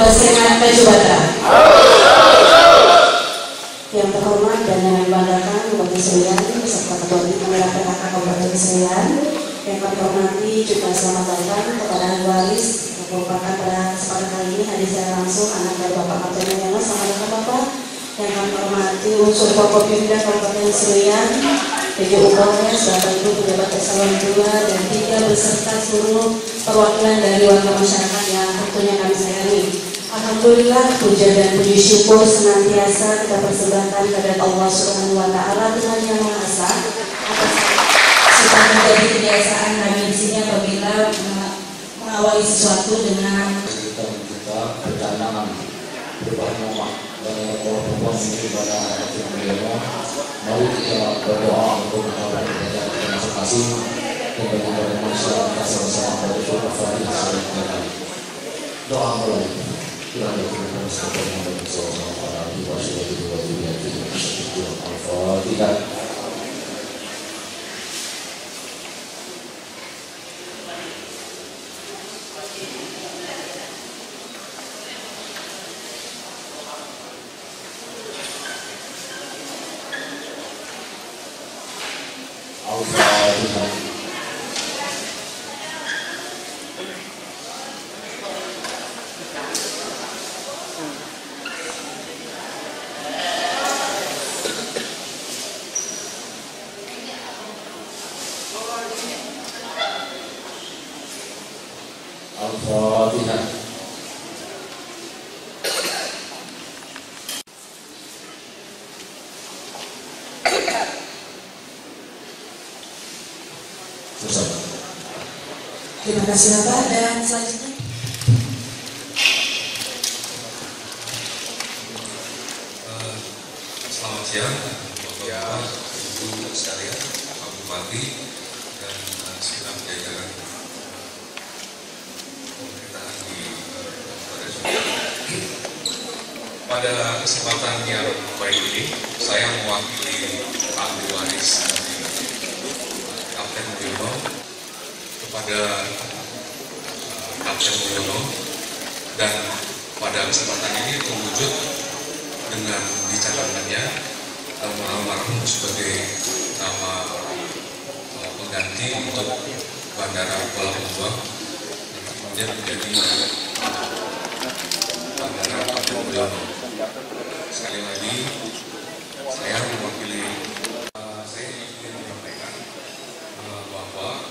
Bersengat Bajubatra. Yang terhormat dan yang membanggakan Bupati Serian beserta Ketua Bidang PKK Kabupaten Serian, yang kami hormati juga selamat datang kepada ahli waris yang merupakan pada kesempatan kali ini hadir secara langsung anak dari Bapak Kapten Mulyono. Selamat datang Bapak. Yang kami hormati unsur Forkopimda Kabupaten Serian, PJU Polres, Bapak Ibu pejabat eselon 2 dan 3 beserta seluruh perwakilan dari warga masyarakat yang tentunya kami sayangi. Alhamdulillah, puja dan puji syukur senantiasa kita persembahkan kepada Allah Subhanahu wa Ta'ala, Tuhan Yang Maha Esa, atas sudah menjadi kebiasaan kami di sini apabila mengawali sesuatu dengan kita berdandangan perubahan nama dan orang ini pada Kapten Mulyono. Mari kita berdoa untuk menghargai terima kasih dan bagi manusia kita sama-sama berdoa kepada Allah. Doa mulai. Ya Allah, terima kasih kepada Al-Fatihah. Al-Fatihah. Al-Fatihah. terima kasih Bapak. Dan selanjutnya selamat siang Bapak Ibu sekalian, Pak Bupati dan segenap jajaran pemerintahan di Kabupaten Serian. Pada kesempatan yang baik ini, saya mewakili ahli waris dari Kapten Mulyono kepada Kapten Mulyono, dan pada kesempatan ini terwujud dengan dicanangkannya nama almarhum sebagai nama pengganti untuk Bandara Kuala Lumpur, kemudian menjadi Bandara Kapten Mulyono. Sekali lagi saya mewakili, saya ingin menyampaikan bahwa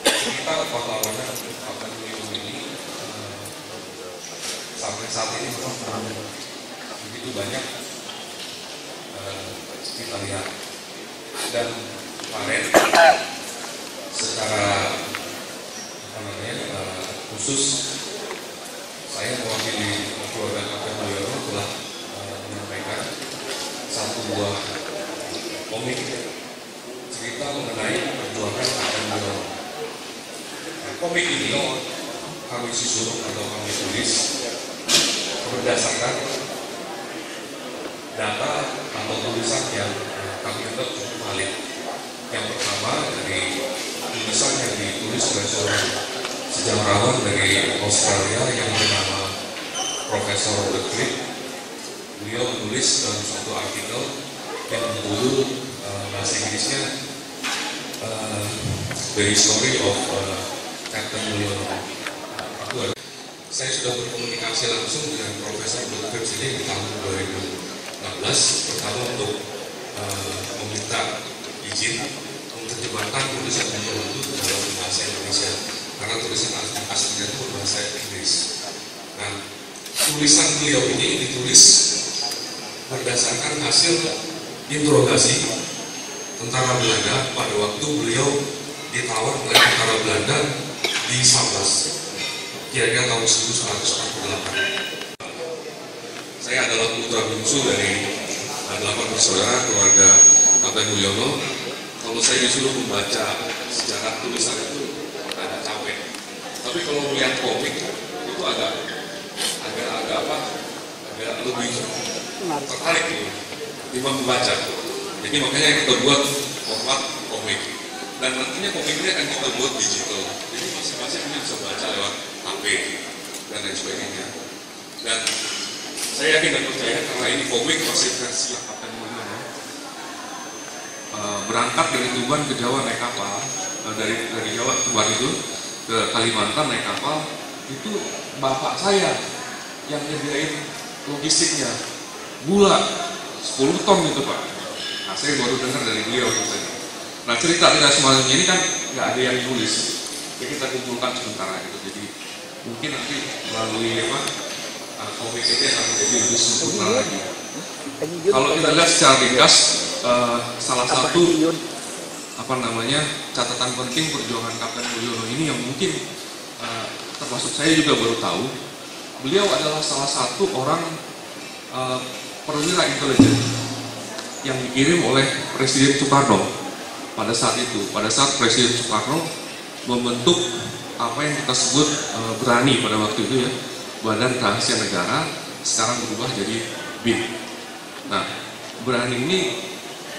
kita pahlawanan Kapten Mulyono ini sampai saat ini memang begitu banyak kita lihat, dan kemarin secara khusus saya mewakili keluarga Kapten Mulyono telah menyampaikan satu buah komik cerita mengenai perjuangan Kapten Mulyono. Komik ini kami susun atau kami tulis berdasarkan data atau tulisan yang kami anggap cukup valid. Yang pertama dari tulisan yang ditulis oleh seorang sejarawan dari Australia yang bernama Profesor Beckwith. Beliau menulis dalam suatu artikel yang berjudul bahasa Inggrisnya The History of Kapten Mulyono. Saya sudah berkomunikasi langsung dengan Profesor Beckwith ini di tahun 2016, pertama untuk meminta izin menerjemahkan tulisan beliau itu dalam bahasa Indonesia, karena tulisan aslinya itu berbahasa Inggris. Nah, tulisan beliau ini ditulis berdasarkan hasil interogasi tentara Belanda pada waktu beliau ditawar oleh tentara Belanda di Sambas, kira-kira tahun 1948. Saya adalah putra bungsu dari 8 bersaudara keluarga Kapten Mulyono. Kalau saya disuruh membaca secara tulisan itu agak capek, tapi kalau melihat komik itu agak lebih tertarik gitu timbang membaca. Jadi makanya kita buat format komik, dan nantinya komik ini akan kita buat digital. Jadi masing-masing bisa baca lewat HP dan lain sebagainya. Dan saya yakin dan percaya karena ini komik masih versi yang Kapten Mulyono. Berangkat dari Tuban ke Jawa naik kapal, dari Jawa Tuban itu ke Kalimantan naik kapal, itu bapak saya yang nyediain logistiknya, gula 10 ton gitu Pak. Nah saya baru dengar dari beliau gitu. Nah cerita semuanya ini kan nggak ada yang nulis, jadi kita kumpulkan sementara gitu. Jadi mungkin nanti melalui komik ini akan menjadi lebih sempurna lagi. Kalau kita lihat secara ringkas, salah satu catatan penting perjuangan Kapten Mulyono ini yang mungkin termasuk saya juga baru tahu, beliau adalah salah satu orang perwira intelijen yang dikirim oleh Presiden Soekarno pada saat itu. Pada saat Presiden Soekarno membentuk apa yang kita sebut BRANI pada waktu itu ya, Badan Rahasia Negara, sekarang berubah jadi BIN. Nah, BRANI ini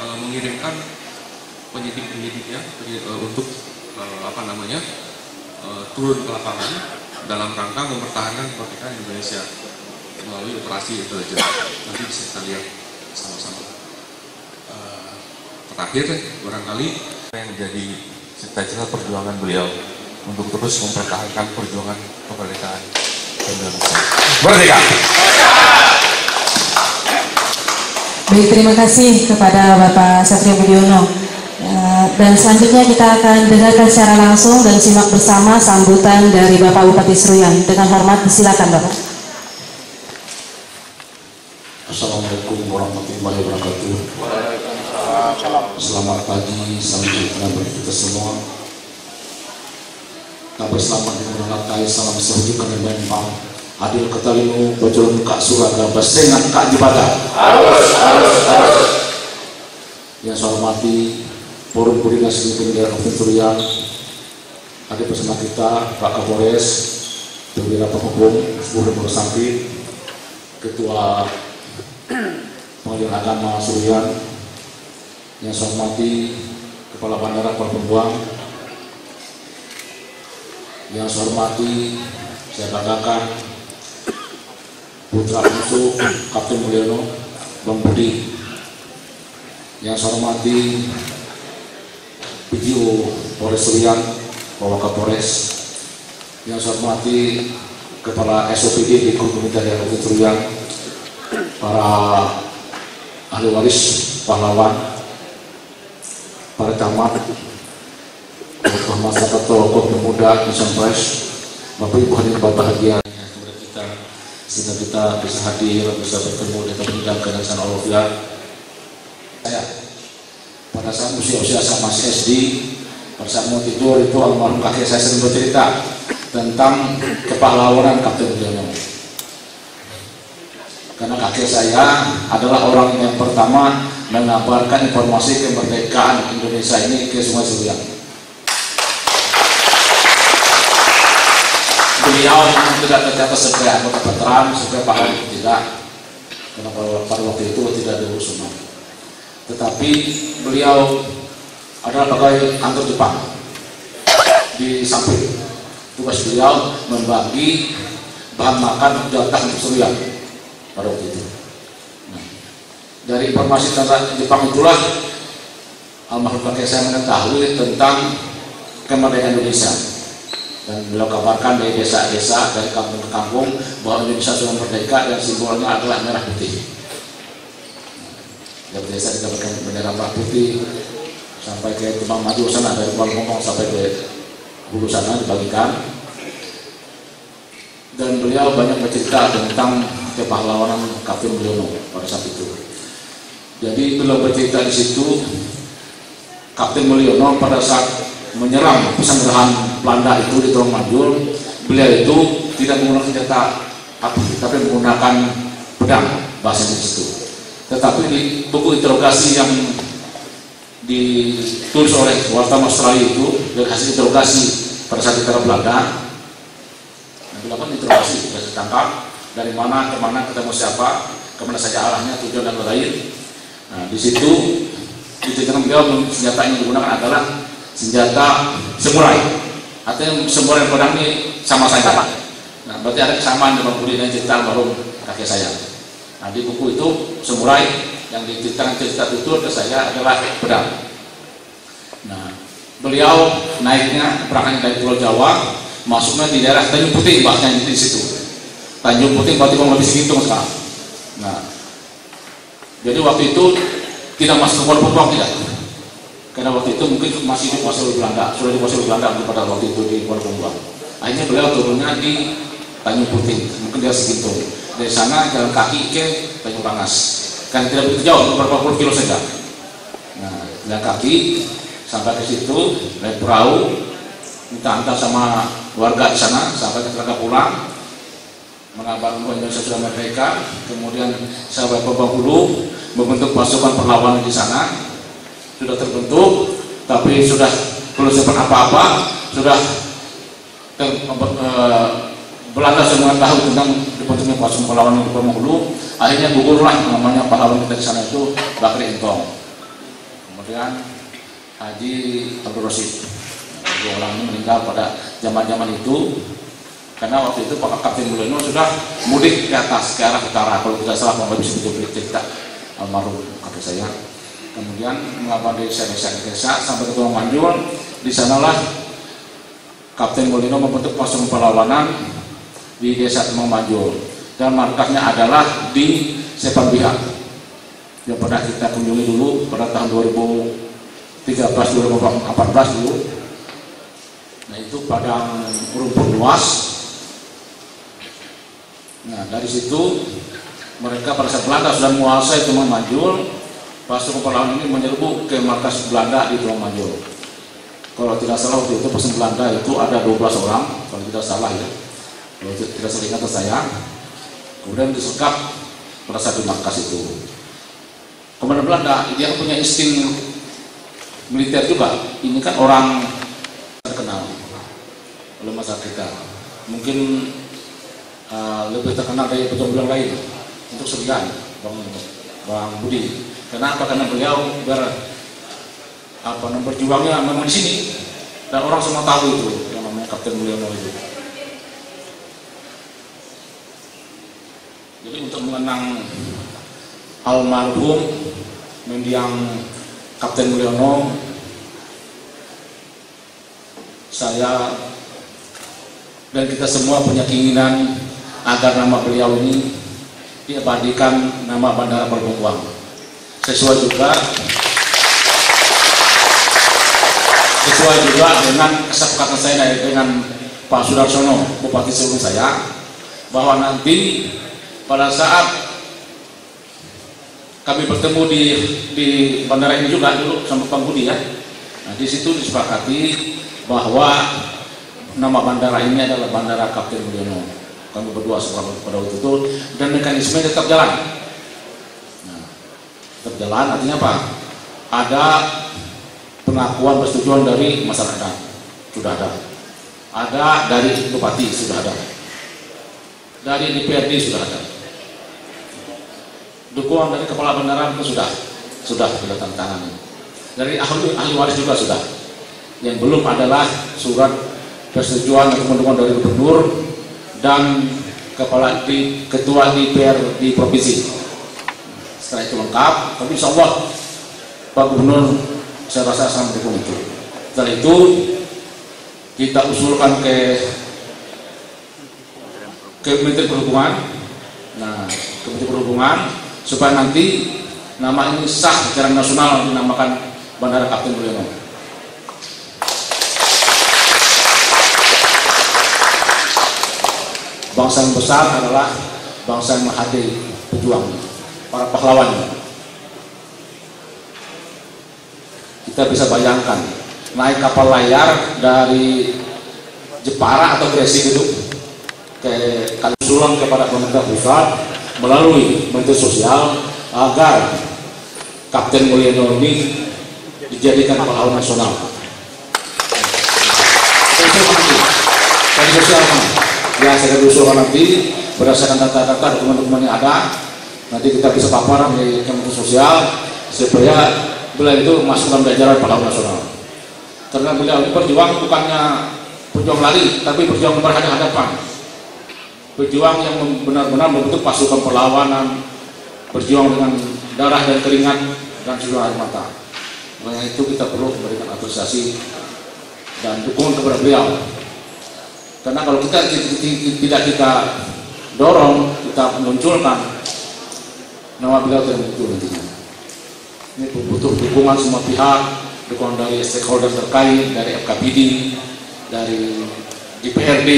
mengirimkan penyidik-penyidiknya untuk turun ke lapangan dalam rangka mempertahankan kemerdekaan Indonesia melalui operasi intelijen. Nanti bisa kita lihat sama-sama. Terakhir, barangkali yang menjadi cita-cita perjuangan beliau untuk terus mempertahankan perjuangan kemerdekaan Indonesia. Merdeka! Baik, terima kasih kepada Bapak Satrio Budiono. Dan selanjutnya kita akan dengarkan secara langsung dan simak bersama sambutan dari Bapak Bupati Seruyan. Dengan hormat, silakan Bapak. Assalamualaikum warahmatullahi wabarakatuh. Selamat pagi, salam sejahtera bagi kita semua. Kabar selamat dimulakai, salam sejuk dan bempang. Adil ketalimu, bojol muka suraga, basengan kak jibata. Yang saya hormati Forum Koordinasi Daerah Provinsi Seruyan, hadir bersama kita Pak Kapolres, Perwira Penghubung, Seluruh Sampit, Ketua Pengadilan Agama Seruyan, yang saya hormati Kepala Bandara Kuala Pembuang, yang saya hormati, saya banggakan putra bungsu Kapten Mulyono, Bang Budi, yang saya hormati Video Polres Seruyan, Bapak Kapolres, yang saya hormati Kepala SOPD di Komunitas Daerah Provinsi Seruyan, para ahli waris pahlawan, para camat, tokoh masyarakat, tokoh pemuda, Nusantara Pres, Bapak Ibu hadirin berbahagia kepada kita, sehingga kita bisa hadir, bisa bertemu dan mendengarkan kesan Allah. Saya pada saat usia saya masih SD, pada saat mau tidur itu almarhum kakek saya sering bercerita tentang kepahlawanan Kapten Mulyono. Karena kakek saya adalah orang yang pertama mengabarkan informasi kemerdekaan Indonesia ini ke semua Seruyan. Beliau tidak tercatat sebagai anggota veteran, sebagai pahlawan tidak, karena pada waktu itu tidak diurus semua. Tetapi beliau adalah pegawai kantor Jepang di samping. Tugas beliau membagi bahan makan jatah untuk Seruyan pada waktu itu. Nah, dari informasi tentang Jepang itulah almarhum kakek saya mengetahui tentang kemerdekaan Indonesia, dan beliau kabarkan dari desa-desa, dari kampung ke kampung, bahwa Indonesia sudah merdeka dan simbolnya adalah merah putih. Dari desa dikabarkan bendera merah putih sampai ke Tumbang Maju sana, dari Kuala Ngomong sampai ke Hulu sana dibagikan. Dan beliau banyak bercerita tentang kepahlawanan Kapten Mulyono pada saat itu. Jadi beliau bercerita di situ, Kapten Mulyono pada saat menyerang pesanggerahan Belanda itu di Tulungagung, beliau itu tidak menggunakan senjata api, tapi menggunakan pedang, bahasa di situ. Tetapi di buku interogasi yang ditulis oleh wartawan Australia itu, dari hasil interogasi pada saat di Belanda, dilakukan interogasi, sudah ditangkap, dari mana ke mana, ketemu siapa, kemana saja arahnya, tujuan dan lain. Nah, di situ diceritakan beliau senjata yang digunakan adalah senjata samurai, artinya samurai dan pedang ini sama saja. Nah, berarti ada kesamaan dengan Budi dan cerita almarhum kakek saya. Nah, di buku itu Samurai yang diceritakan cerita tutur ke saya adalah pedang. Nah, beliau naiknya berangkat dari Pulau Jawa, masuknya di daerah Tanjung Puting, bahasanya di situ. Tanjung Puting berarti kurang lebih segitu sekarang. Nah, jadi waktu itu tidak masuk ke Pulau Pempang, tidak. Karena waktu itu mungkin masih dikuasai oleh Belanda, sudah dikuasai oleh Belanda pada waktu itu di Pulau Pempang. Akhirnya beliau turunnya di Tanjung Puting, mungkin dia segitu. Dari sana jalan kaki ke Tanjung Rangas, kan tidak begitu jauh, beberapa puluh kilo saja. Nah, jalan kaki sampai ke situ, naik perahu, minta antar sama warga di sana sampai ke Telaga pulang, mengabarkan bahwa Indonesia sudah merdeka. Kemudian sampai Bengkulu membentuk pasukan perlawanan di sana, sudah terbentuk, tapi sudah belum sempat apa-apa, sudah Belanda semua tahu tentang dibentuknya pasukan perlawanan di Bengkulu. Akhirnya gugurlah namanya pahlawan kita di sana itu Bakri Entong. Kemudian Haji Abdul Rosid, dua orang ini meninggal pada zaman itu karena waktu itu Pak Kapten Mulyono sudah mudik ke atas ke arah utara, kalau tidak salah mau lebih sedikit cerita almarhum kakek saya. Kemudian mengapa di desa sampai ke Tulung Manjul, di sanalah Kapten Mulyono membentuk pasukan perlawanan di desa Tulung Manjul dan markasnya adalah di Sepanbihak yang pernah kita kunjungi dulu pada tahun 2013-2014 dulu. Nah, itu padang rumput luas. Nah, dari situ mereka pada saat Belanda sudah menguasai Tulung Manjul, pasukan perlawanan ini menyerbu ke markas Belanda di Tulung Manjul. Kalau tidak salah waktu itu pasukan Belanda itu ada 12 orang, kalau tidak salah ya, kalau tidak salah ingat saya. Kemudian disekap pada saat di markas itu. Komandan Belanda dia punya insting militer juga. Ini kan orang terkenal oleh masyarakat kita, mungkin lebih terkenal dari pejuang lain untuk sekian Bang Budi. Kenapa? Karena beliau berjuangnya memang di sini dan orang semua tahu itu yang namanya Kapten Mulyono itu. Jadi untuk mengenang almarhum mendiang Kapten Mulyono, saya dan kita semua punya keinginan agar nama beliau ini diabadikan nama Bandara Bengkuang. Sesuai juga dengan kesepakatan saya dengan Pak Sudarsono, Bupati sebelum saya, bahwa nanti pada saat kami bertemu di bandara ini juga dulu sama Pak Budi ya. Nah, di situ disepakati bahwa nama bandara ini adalah Bandara Kapten Mulyono. Kami berdua sepakat pada waktu itu dan mekanisme tetap jalan. Nah, tetap jalan artinya apa? Ada pengakuan persetujuan dari masyarakat sudah ada dari Bupati sudah ada, dari DPRD sudah ada, dukungan dari kepala bandara itu sudah ditandatangani, dari ahli waris juga sudah. Yang belum adalah surat persetujuan atau dukungan dari gubernur dan ketua DPR di provinsi. Setelah itu lengkap, tapi insya Allah Pak Gubernur saya rasa sangat mendukung itu. Setelah itu kita usulkan ke Menteri Perhubungan. Nah, ke Menteri Perhubungan supaya nanti nama ini sah secara nasional dinamakan Bandara Kapten Mulyono. Bangsa yang besar adalah bangsa yang menghargai pejuang, para pahlawan. Kita bisa bayangkan naik kapal layar dari Jepara atau Gresik itu ke Kalisulang kepada pemerintah pusat melalui Menteri Sosial agar Kapten Mulyono ini dijadikan pahlawan nasional. Menteri Sosial ya, saya diusulkan nanti berdasarkan data-data dokumen-dokumen yang ada, nanti kita bisa paparan di Kementerian Sosial supaya beliau itu masuk dalam jajaran pahlawan nasional. Karena beliau berjuang bukannya berjuang lari, tapi berjuang berhadapan-hadapan. pejuang yang benar-benar membentuk pasukan perlawanan, berjuang dengan darah dan keringat dan seluruh air mata. Oleh itu kita perlu memberikan apresiasi dan dukungan kepada beliau. Karena kalau kita tidak kita dorong, kita munculkan, nama beliau tidak muncul nantinya. Ini butuh dukungan semua pihak, dukungan dari stakeholder terkait, dari FKPD, dari DPRD,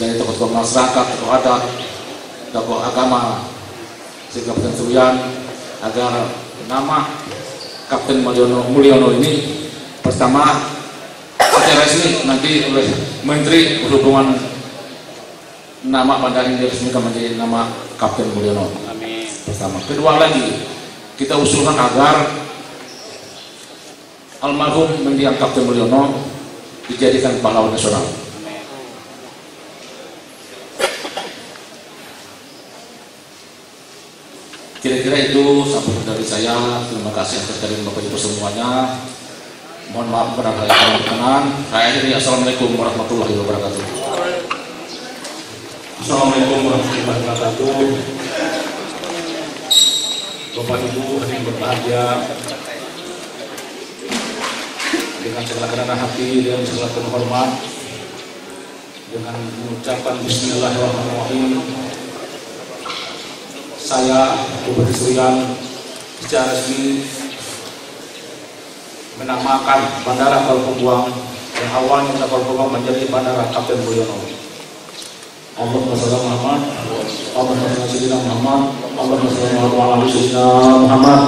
dari tokoh-tokoh masyarakat, tokoh adat, tokoh agama, sehingga Kapten Surian, agar nama Kapten Mulyono ini pertama secara resmi nanti oleh Menteri Perhubungan, nama bandara ini diresmikan menjadi nama Kapten Mulyono. Amin. Pertama. Kedua lagi, kita usulkan agar almarhum mendiang Kapten Mulyono dijadikan pahlawan nasional. Kira-kira itu sampai dari saya. Terima kasih atas kehadiran Bapak Ibu semuanya. Mohon maaf kepada hal yang berkenan. Saya akhiri. Assalamualaikum warahmatullahi wabarakatuh. Assalamualaikum warahmatullahi wabarakatuh. Bapak Ibu yang berbahagia, dengan segala kerendahan hati dan segala hormat, dengan mengucapkan Bismillahirrahmanirrahim, saya Bupati Surian secara resmi menamakan Bandara Kuala Kapuang yang awalnya Bandara Kuala Kapuang menjadi Bandara Kapten Mulyono. Allahumma shalli ala Muhammad, Allahumma shalli ala Muhammad, Allahumma shalli ala Muhammad.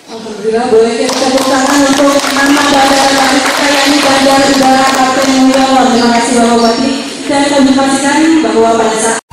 Alhamdulillah, boleh kita tepuk tangan untuk nama bandara baru kita, yakni Bandara Udara Kapten Mulyono. Terima kasih Bapak Bupati, dan kami pastikan bahwa pada saat